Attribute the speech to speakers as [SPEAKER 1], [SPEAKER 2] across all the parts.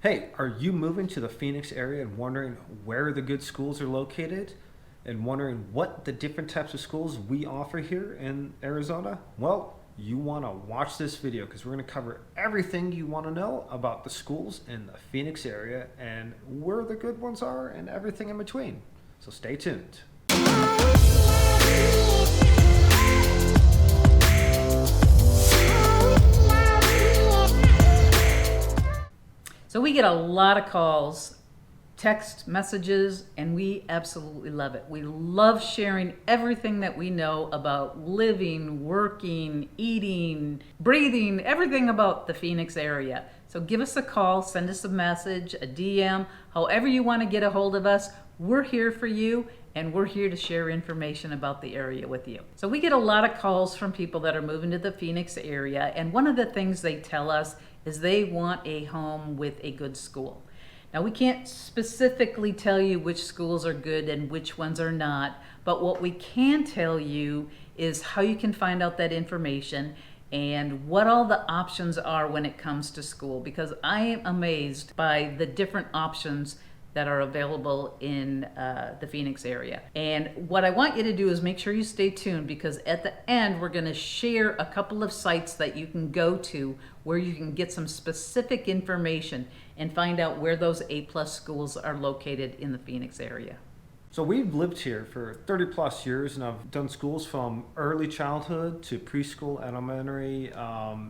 [SPEAKER 1] Hey, are you moving to the Phoenix area and wondering where the good schools are located and wondering what the different types of schools we offer here in Arizona? Well, you want to watch this video because we're going to cover everything you want to know about the schools in the Phoenix area and where the good ones are and everything in between. So stay tuned.
[SPEAKER 2] So we get a lot of calls, text messages, and we absolutely love it. We love sharing everything that we know about living, working, eating, breathing, everything about the Phoenix area. So give us a call, send us a message, a DM, however you want to get a hold of us. We're here for you, and we're here to share information about the area with you. So we get a lot of calls from people that are moving to the Phoenix area, and one of the things they tell us is they want a home with a good school. Now, we can't specifically tell you which schools are good and which ones are not, but what we can tell you is how you can find out that information and what all the options are when it comes to school, because I am amazed by the different options that are available in the Phoenix area. And what I want you to do is make sure you stay tuned, because at the end we're going to share a couple of sites that you can go to where you can get some specific information and find out where those A+ schools are located in the Phoenix area.
[SPEAKER 1] So we've lived here for 30 plus years, and I've done schools from early childhood to preschool, elementary,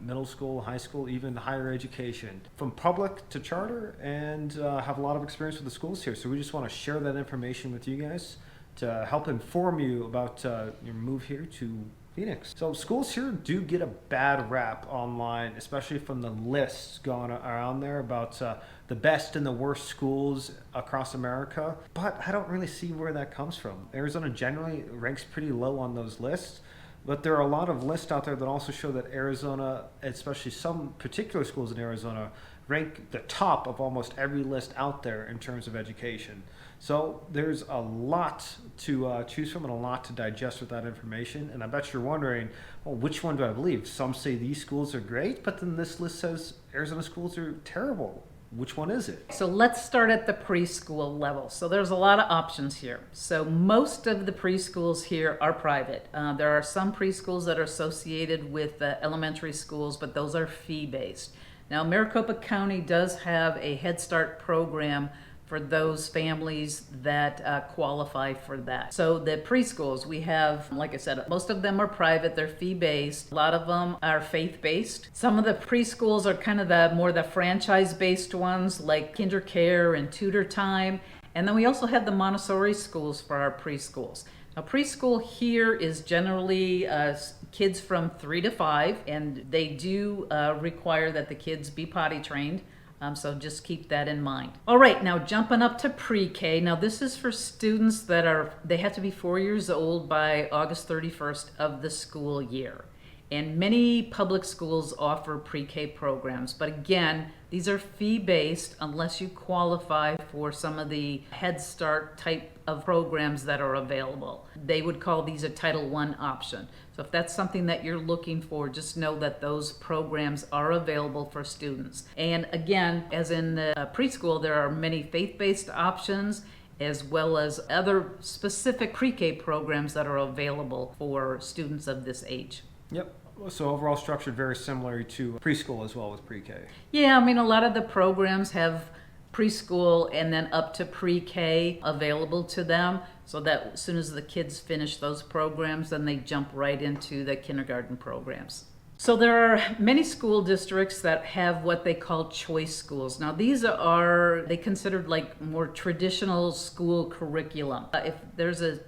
[SPEAKER 1] middle school, high school, even higher education, from public to charter, and have a lot of experience with the schools here. So we just want to share that information with you guys to help inform you about your move here to Phoenix. So schools here do get a bad rap online, especially from the lists going around there about the best and the worst schools across America. But I don't really see where that comes from. Arizona generally ranks pretty low on those lists, but there are a lot of lists out there that also show that Arizona, especially some particular schools in Arizona, rank the top of almost every list out there in terms of education. So there's a lot to choose from and a lot to digest with that information. And I bet you're wondering, well, which one do I believe? Some say these schools are great, but then this list says Arizona schools are terrible. Which one is it?
[SPEAKER 2] So let's start at the preschool level. So there's a lot of options here. So most of the preschools here are private. There are some preschools that are associated with elementary schools, but those are fee-based. Now, Maricopa County does have a Head Start program for those families that qualify for that. So the preschools, we have, like I said, most of them are private, they're fee-based. A lot of them are faith-based. Some of the preschools are kind of the franchise-based ones, like Kinder Care and Tutor Time. And then we also have the Montessori schools for our preschools. Now, preschool here is generally kids from 3 to 5, and they do require that the kids be potty trained. So just keep that in mind. All right, now jumping up to pre-K. Now this is for students they have to be 4 years old by August 31st of the school year. And many public schools offer pre-K programs, but again, these are fee-based unless you qualify for some of the Head Start type of programs that are available. They would call these a Title I option. So if that's something that you're looking for, just know that those programs are available for students. And again, as in the preschool, there are many faith-based options as well as other specific pre-K programs that are available for students of this age.
[SPEAKER 1] Yep. So overall structured very similar to preschool as well with pre-K.
[SPEAKER 2] Yeah, I mean, a lot of the programs have preschool and then up to pre-K available to them, so that as soon as the kids finish those programs, then they jump right into the kindergarten programs. So there are many school districts that have what they call choice schools. Now these they considered like more traditional school curriculum. If there's a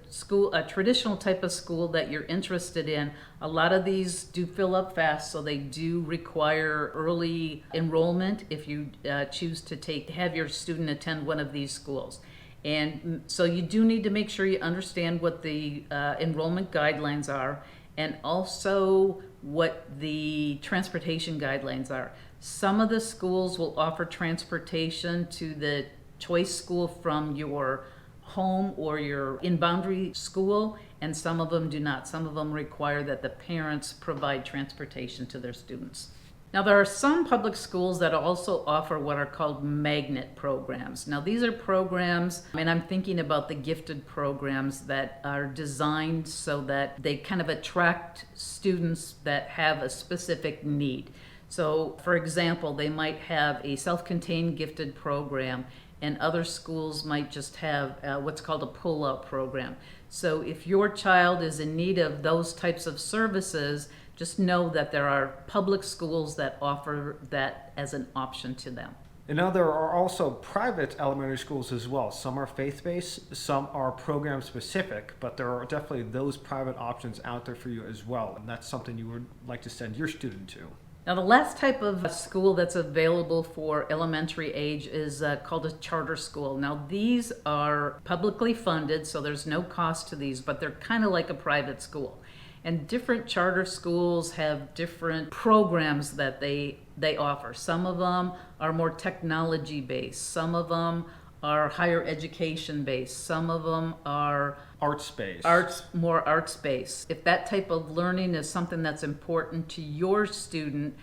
[SPEAKER 2] traditional type of school that you're interested in, a lot of these do fill up fast, so they do require early enrollment if you choose to have your student attend one of these schools. And so you do need to make sure you understand what the enrollment guidelines are, and also what the transportation guidelines are. Some of the schools will offer transportation to the choice school from your home or your in-boundary school, and some of them do not. Some of them require that the parents provide transportation to their students. Now, there are some public schools that also offer what are called magnet programs. Now, these are programs, and I'm thinking about the gifted programs that are designed so that they kind of attract students that have a specific need. So, for example, they might have a self-contained gifted program, and other schools might just have what's called a pull-out program. So, if your child is in need of those types of services, just know that there are public schools that offer that as an option to them.
[SPEAKER 1] And now there are also private elementary schools as well. Some are faith-based, some are program-specific, but there are definitely those private options out there for you as well. And that's something you would like to send your student to.
[SPEAKER 2] Now, the last type of school that's available for elementary age is called a charter school. Now, these are publicly funded, so there's no cost to these, but they're kind of like a private school. And different charter schools have different programs that they offer. Some of them are more technology based. Some of them are higher education based. Some of them are more arts based. If that type of learning is something that's important to your student,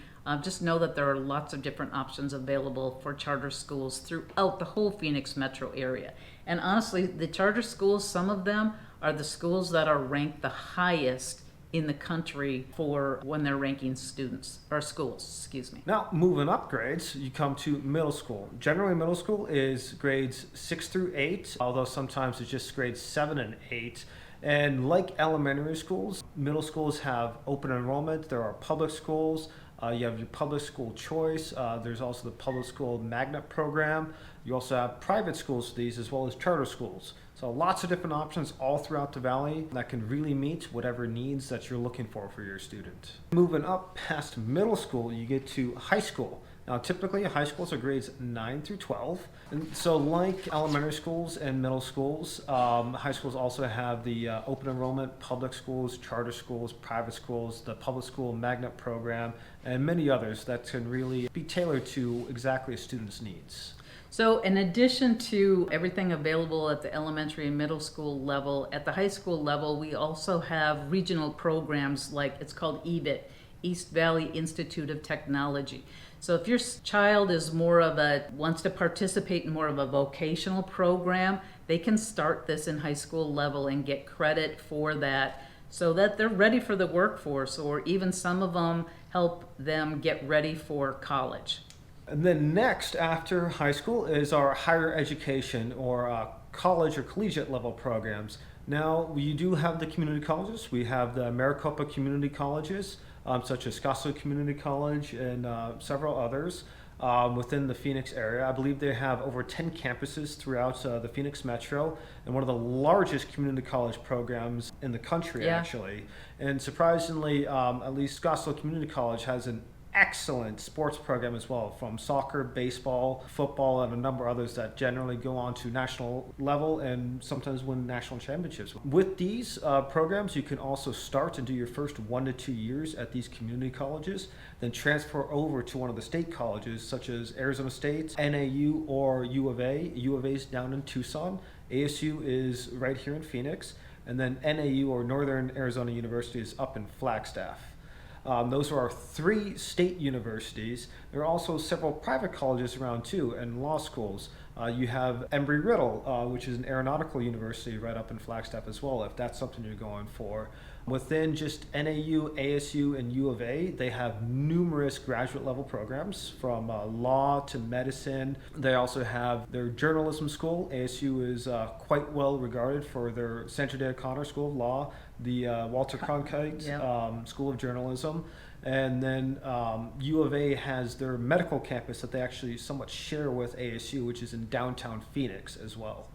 [SPEAKER 2] just know that there are lots of different options available for charter schools throughout the whole Phoenix metro area. And honestly, the charter schools, some of them are the schools that are ranked the highest in the country for when they're ranking students, or schools, excuse me.
[SPEAKER 1] Now, moving up grades, you come to middle school. Generally, middle school is grades 6 through 8, although sometimes it's just grades 7 and 8. And like elementary schools, middle schools have open enrollment. There are public schools. You have your public school choice. There's also the public school magnet program. You also have private schools for these as well as charter schools. So lots of different options all throughout the valley that can really meet whatever needs that you're looking for your student. Moving up past middle school, you get to high school. Now, typically, high schools are grades 9 through 12. And so like elementary schools and middle schools, high schools also have the open enrollment, public schools, charter schools, private schools, the public school magnet program, and many others that can really be tailored to exactly a student's needs.
[SPEAKER 2] So in addition to everything available at the elementary and middle school level, at the high school level, we also have regional programs like it's called EVIT, East Valley Institute of Technology. So if your child is wants to participate in more of a vocational program, they can start this in high school level and get credit for that so that they're ready for the workforce, or even some of them help them get ready for college.
[SPEAKER 1] And then next, after high school, is our higher education or college or collegiate level programs. Now, we do have the community colleges. We have the Maricopa community colleges, such as Scottsdale Community College and several others within the Phoenix area. I believe they have over 10 campuses throughout the Phoenix metro, and one of the largest community college programs in the country, actually. And surprisingly, at least Scottsdale Community College has an excellent sports program as well, from soccer, baseball, football, and a number of others that generally go on to national level and sometimes win national championships. With these programs, you can also start and do your first 1 to 2 years at these community colleges, then transfer over to one of the state colleges such as Arizona State, NAU, or U of A. U of A is down in Tucson. ASU is right here in Phoenix, and then NAU, or Northern Arizona University, is up in Flagstaff. Those are our 3 state universities. There are also several private colleges around too, and law schools. You have Embry-Riddle, which is an aeronautical university right up in Flagstaff as well, if that's something you're going for. Within just NAU, ASU, and U of A, they have numerous graduate level programs from law to medicine. They also have their journalism school. ASU is quite well regarded for their Sandra Day O'Connor School of Law, the Walter Cronkite School of Journalism. And then U of A has their medical campus that they actually somewhat share with ASU, which is in downtown Phoenix as well.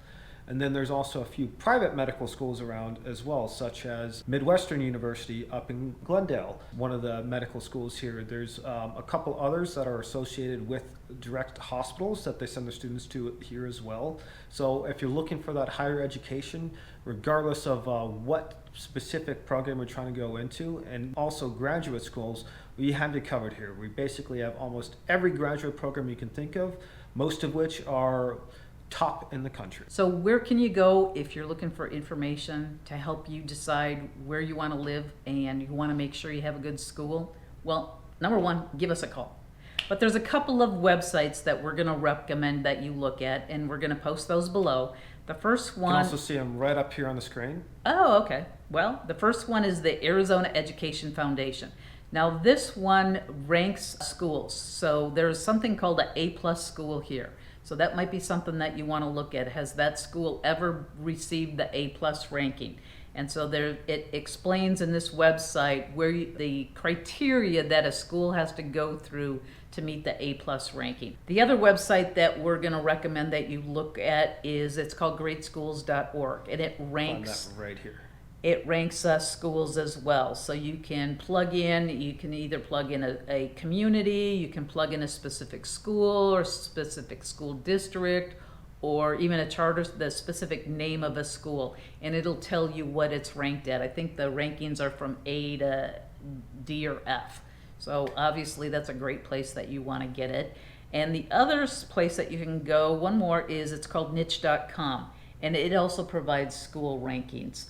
[SPEAKER 1] And then there's also a few private medical schools around as well, such as Midwestern University up in Glendale, one of the medical schools here. There's a couple others that are associated with direct hospitals that they send their students to here as well. So if you're looking for that higher education, regardless of what specific program we're trying to go into, and also graduate schools, we have you covered here. We basically have almost every graduate program you can think of, most of which are top in the country.
[SPEAKER 2] So where can you go if you're looking for information to help you decide where you want to live and you want to make sure you have a good school? Well, number one, give us a call. But there's a couple of websites that we're going to recommend that you look at, and we're going to post those below. The first
[SPEAKER 1] You
[SPEAKER 2] one.
[SPEAKER 1] can also see them right up here on the screen.
[SPEAKER 2] Oh, okay. Well, the first one is the Arizona Education Foundation. Now, this one ranks schools. So there's something called an A-plus school here. So that might be something that you want to look at. Has that school ever received the A-plus ranking? And so there, it explains in this website where the criteria that a school has to go through to meet the A-plus ranking. The other website that we're going to recommend that you look at is, it's called greatschools.org, and it ranks.
[SPEAKER 1] Find that right here.
[SPEAKER 2] It ranks schools as well. So you can plug in, you can either plug in a community, you can plug in a specific school or specific school district, or even a charter, the specific name of a school, and it'll tell you what it's ranked at. I think the rankings are from A to D or F. So obviously that's a great place that you want to get it. And the other place that you can go, one more, is it's called niche.com, and it also provides school rankings.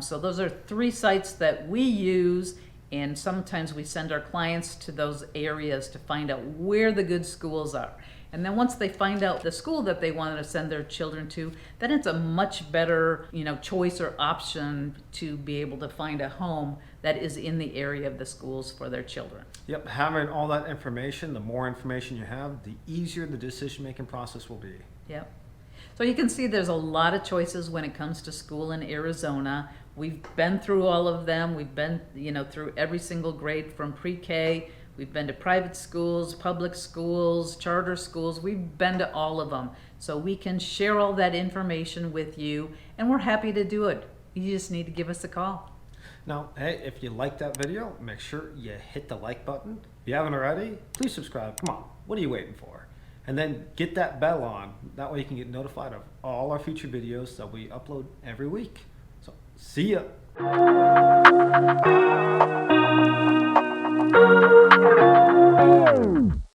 [SPEAKER 2] So those are three sites that we use, and sometimes we send our clients to those areas to find out where the good schools are. And then once they find out the school that they want to send their children to, then it's a much better, choice or option to be able to find a home that is in the area of the schools for their children.
[SPEAKER 1] Yep, having all that information, the more information you have, the easier the decision-making process will be.
[SPEAKER 2] Yep. So you can see there's a lot of choices when it comes to school in Arizona. We've been through all of them. We've been, through every single grade from pre-K. We've been to private schools, public schools, charter schools. We've been to all of them. So we can share all that information with you, and we're happy to do it. You just need to give us a call.
[SPEAKER 1] Now, hey, if you like that video, make sure you hit the like button. If you haven't already, please subscribe. Come on, what are you waiting for? And then get that bell on. That way you can get notified of all our future videos that we upload every week. So, see ya.